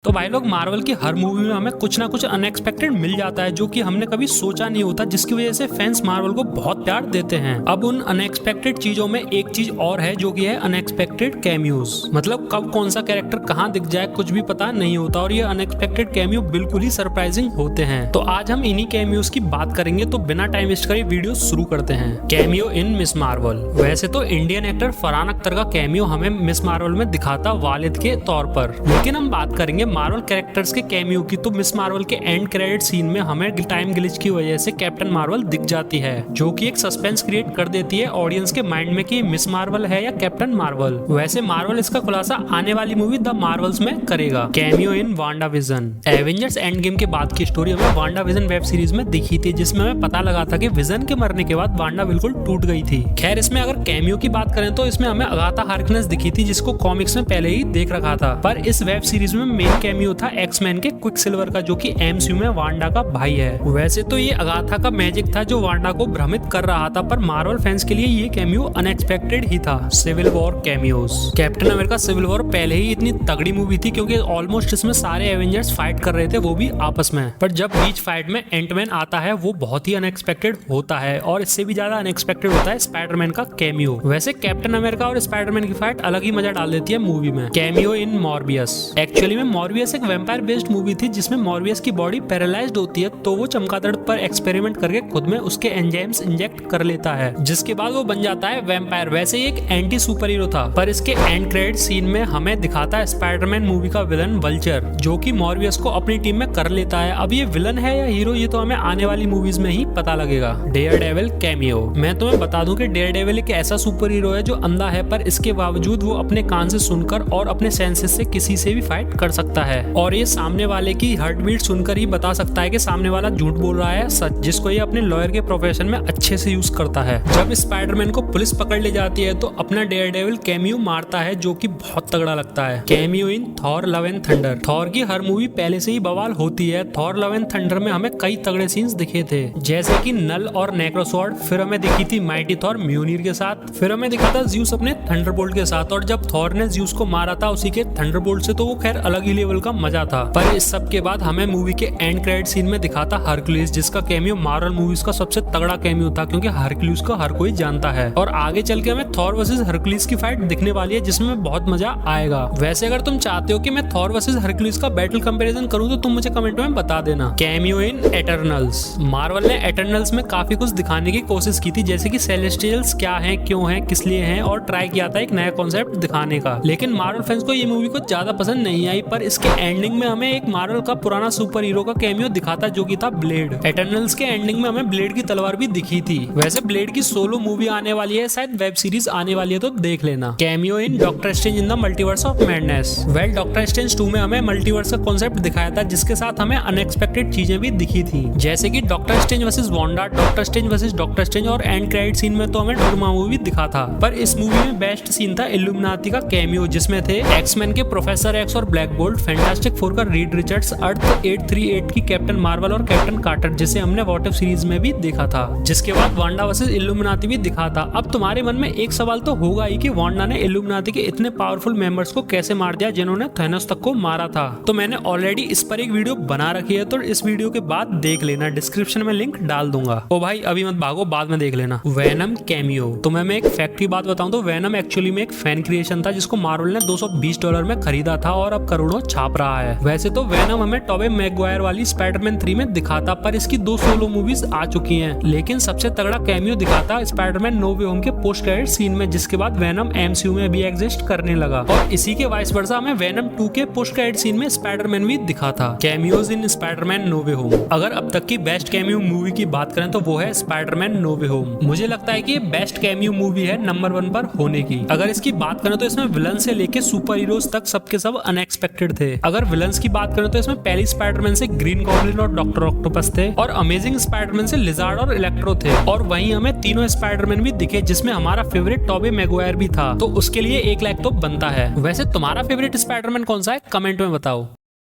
तो भाई लोग मार्वल की हर मूवी में हमें कुछ ना कुछ अनएक्सपेक्टेड मिल जाता है जो कि हमने कभी सोचा नहीं होता, जिसकी वजह से फैंस मार्वल को बहुत प्यार देते हैं। अब उन अनएक्सपेक्टेड चीजों में एक चीज और है जो कि है अनएक्सपेक्टेड कैमियोज। मतलब कब कौन सा कैरेक्टर कहाँ दिख जाए कुछ भी पता नहीं होता और ये अनएक्सपेक्टेड कैमियो बिल्कुल ही सरप्राइजिंग होते हैं। तो आज हम इन्हीं कैमियोज की बात करेंगे, तो बिना टाइम वेस्ट करे वीडियो शुरू करते हैं। कैमियो इन मिस मार्वल। वैसे तो इंडियन एक्टर फरहान अख्तर का कैमियो हमें मिस मार्वल में दिखाता वालिद के तौर पर, लेकिन हम बात करेंगे मार्वल कैरेक्टर्स के कैमियो की। तो मिस मार्वल के एंड क्रेडिट सीन में हमें टाइम ग्लिच की वजह से कैप्टन मार्वल दिख जाती है, जो कि एक सस्पेंस क्रिएट कर देती है ऑडियंस के माइंड में कि मिस मार्वल है या कैप्टन मार्वल। वैसे मार्वल इसका खुलासा आने वाली मूवी द मार्वल्स में करेगा। कैमियो इन Wanda vision. Avengers end game के बाद की स्टोरी हमें वांडा विजन वेब सीरीज में दिखी थी, जिसमें हमें पता लगा था कि विजन के मरने के बाद वांडा बिल्कुल टूट गई थी। खैर इसमें अगर कैमियो की बात करें तो इसमें हमें अगाथा हार्कनेस दिखी थी, जिसको कॉमिक्स में पहले ही देख रखा था। पर इस वेब सीरीज में मेन कैमियो था एक्समैन के क्विकसिल्वर का, जो कि एमसीयू में वांडा का भाई है। वैसे तो ये अगाथा का मैजिक था जो वांडा को भ्रमित कर रहा था, पर मार्वल फैंस के लिए ये कैमियो अनएक्सपेक्टेड ही था। Civil War cameos. Captain America Civil War पहले ही इतनी तगड़ी मूवी थी क्योंकि ऑलमोस्ट इसमें सारे एवेंजर्स फाइट कर रहे थे, वो भी आपस में। पर जब बीच फाइट में एंटमैन आता है वो बहुत ही अनएक्सपेक्टेड होता है, और इससे भी ज्यादा अनएक्सपेक्टेड होता है स्पाइडरमैन का कैमियो। वैसे कैप्टन अमेरिका और स्पाइडरमैन की फाइट अलग ही मजा डाल देती है मूवी में। कैमियो इन मॉर्बियस। एक्चुअली में मॉर्बियस एक वैम्पायर बेस्ड मूवी थी जिसमें मॉर्बियस की बॉडी पैरालाइज्ड होती है, तो वो चमगादड़ पर एक्सपेरिमेंट करके खुद में उसके एंजाइम्स इंजेक्ट कर लेता है, जिसके बाद वो बन जाता है वैम्पायर। वैसे ही एक एंटी सुपर हीरो था, पर इसके एंड क्रेडिट सीन में हमें दिखाता है स्पाइडरमैन मूवी का विलन वल्चर, जो कि मॉर्बियस को अपनी टीम में कर लेता है। अब ये विलन है या हीरो, ये तो हमें आने वाली मूवीज में ही पता लगेगा। Daredevil cameo. मैं तुम्हें बता दूं कि डेयरडेविल एक ऐसा सुपर हीरो है जो अंधा है, पर इसके बावजूद वो अपने कान से सुनकर और अपने सेंसेस से किसी से भी फाइट कर सकता है, और ये सामने वाले की हार्ट बीट सुनकर ही बता सकता है कि सामने वाला झूठ बोल रहा है सच, जिसको ये अपने लॉयर के प्रोफेशन में अच्छे से यूज करता है। जब स्पाइडरमैन को पुलिस पकड़ ले जाती है तो अपना डेयरडेविल कैमियो मारता है, जो कि बहुत तगड़ा लगता है। Cameo in Thor love and thunder. Thor की हर मूवी पहले से ही बवाल होती है। थॉर लव एंड थंडर में हमें कई तगड़े सीन्स दिखे थे, जैसे कि नल और नेक्रोसॉर्ड। फिर हमें दिखी थी माइटी थॉर म्यूनिर के साथ। फिर हमें दिखा था ज़्यूस अपने थंडरबोल्ट के साथ, और जब थॉर ने ज़्यूस को मारा था उसी के थंडरबोल्ट से, तो वो खैर अलग ही लेवल का मजा था। पर इस सब के बाद हमें मूवी के एंड क्रेडिट सीन में दिखाता हरक्यूलिस, जिसका कैमियो मार्वल मूवीज का सबसे तगड़ा कैमियो था, क्योंकि हरक्यूलिस को हर कोई जानता है। और आगे चल के हमें थॉर वर्सेस हरक्यूलिस की फाइट दिखने वाली है, जिसमें बहुत मजा आएगा। वैसे अगर तुम चाहते हो कि मैं थॉर वर्सेस हरक्यूलिस का बैटल कंपैरिजन करूं तो तुम मुझे कमेंट में बता देना। कैमियो इन एटर्नल्स। मार्वल ने एटर्नल्स में काफी कुछ दिखाने की कोशिश की थी, जैसे कि सेलेस्टियल्स क्या हैं, क्यों हैं, किस लिए हैं, और ट्राई किया था एक नया कॉन्सेप्ट दिखाने का। लेकिन मार्वल फैंस को ये मूवी कुछ ज्यादा पसंद नहीं आई। पर इसके एंडिंग में हमें एक मार्वल का पुराना सुपर हीरो का कैमियो दिखाता, जो कि था ब्लेड। एटर्नल्स के एंडिंग में हमें ब्लेड की तलवार भी दिखी थी। वैसे ब्लेड की सोलो मूवी आने वाली है, शायद वेब सीरीज आने वाली है, तो देख लेना। Cameo in doctor strange in the multiverse of madness. Well doctor strange 2 में हमें मल्टीवर्स का कॉन्सेप्ट दिखाया था, जिसके साथ हमें अनएक्सपेक्टेड चीजें भी दिखी थी, जैसे कि doctor strange versus Wanda, doctor strange versus doctor strange, और एंड क्रेडिट सीन में तो हमें डोरमामू भी दिखा था। पर इस मूवी में बेस्ट सीन था इल्यूमिनाटी का कैमियो, जिसमें थे एक्समैन के प्रोफेसर एक्स और ब्लैक बोल्ट, फैंटास्टिक फोर का रीड रिचर्ड्स, अर्थ 838 की कैप्टन मार्वल और कैप्टन कार्टर, जिसे हमने व्हाट इफ सीरीज में भी देखा था। जिसके बाद वांडा वर्सेस इल्यूमिनाटी भी दिखा था। अब तुम्हारे मन में एक सवाल तो होगा ही कि वांडा ने इल्यूमिनाटी के इतने पावरफुल मेंबर्स को कैसे मार दिया जिन्होंने थैनोस तक को मारा था। तो मैंने ऑलरेडी इस पर एक वीडियो बना रखी है, तो इस वीडियो के बाद देख लेना, डिस्क्रिप्शन में लिंक डाल दूंगा। ओ भाई अभी मत भागो, बाद में देख लेना। Venom cameo. तो मैं एक फैक्ट की बात बताऊं तो वेनम एक्चुअली में एक फैन क्रिएशन था, जिसको मार्वल ने $220 में खरीदा था और अब करोड़ों छाप रहा है। वैसे तो वेनम हमें टोबे मैगवायर वाली स्पाइडरमैन 3 में दिखाता, पर इसकी 2 सोलो मूवीज आ चुकी हैं। लेकिन सबसे तगड़ा कैमियो दिखाता स्पाइडरमैन नो वे होम के पोस्ट क्रेडिट सीन में, जिसके बाद वेनम एमसीयू में भी एग्जिस्ट करने लगा, और इसी के वाइस वर्सा हमें वेनम 2 के पोस्ट क्रेडिट सीन में स्पाइडरमैन भी दिखा था। कैमियोज इन स्पाइडरमैन नो वे होम। अगर अब तक की बेस्ट कैमियो मूवी की बात करें तो वो है स्पाइडरमैन नो वे होम। मुझे लगता है कि ये बेस्ट कैमियो मूवी है नंबर 1 पर होने की। अगर इसकी बात करें तो इसमें विलन से लेके सुपर हीरोज तक सबके सब अनएक्सपेक्टेड थे। अगर विलन्स की बात करें तो इसमें पहली स्पाइडरमैन से ग्रीन गॉब्लिन और डॉक्टर ऑक्टोपस थे, और अमेजिंग स्पाइडरमैन से लिजार्ड और इलेक्ट्रो थे, और वहीं हमें तीनों स्पाइडरमैन भी दिखे, जिसमें हमारा फेवरेट टोबे मैगवायर भी था। तो उसके लिए 1 लाख तो बनता है। वैसे तुम्हारा फेवरेट स्पाइडरमैन कौन सा है, कमेंट में बताओ।